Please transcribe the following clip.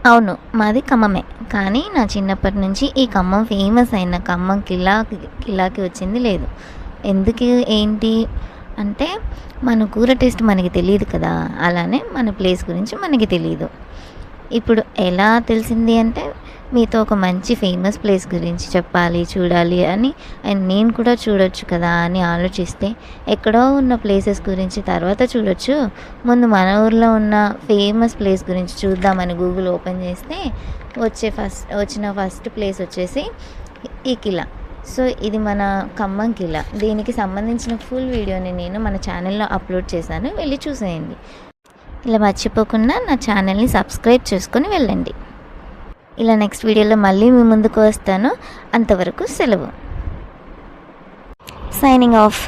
అవును, మాది ఖమ్మమే. కానీ నా చిన్నప్పటి నుంచి ఈ ఖమ్మం ఫేమస్ అయిన ఖమ్మం కిల్లాకి వచ్చింది లేదు. ఎందుకు ఏంటి అంటే మన కూర టేస్ట్ మనకి తెలియదు కదా! అలానే మన ప్లేస్ గురించి మనకి తెలీదు. ఇప్పుడు ఎలా తెలిసింది అంటే మీతో ఒక మంచి ఫేమస్ ప్లేస్ గురించి చెప్పాలి, చూడాలి అని అండ్ నేను కూడా చూడొచ్చు కదా అని ఆలోచిస్తే ఎక్కడో ఉన్న ప్లేసెస్ గురించి తర్వాత చూడొచ్చు. ముందు మన ఊర్లో ఉన్న ఫేమస్ ప్లేస్ గురించి చూద్దామని గూగుల్ ఓపెన్ చేస్తే వచ్చిన ఫస్ట్ ప్లేస్ వచ్చేసి ఈ కిలా. సో ఇది మన ఖమ్మం కిలా. దీనికి సంబంధించిన ఫుల్ వీడియోని నేను మన ఛానల్లో అప్లోడ్ చేశాను, వెళ్ళి చూసేయండి. ఇలా మర్చిపోకుండా నా ఛానల్ని సబ్స్క్రైబ్ చేసుకొని వెళ్ళండి. ఇలా నెక్స్ట్ వీడియోలో మళ్ళీ మీ ముందుకు వస్తాను. అంతవరకు సెలవు. Signing off.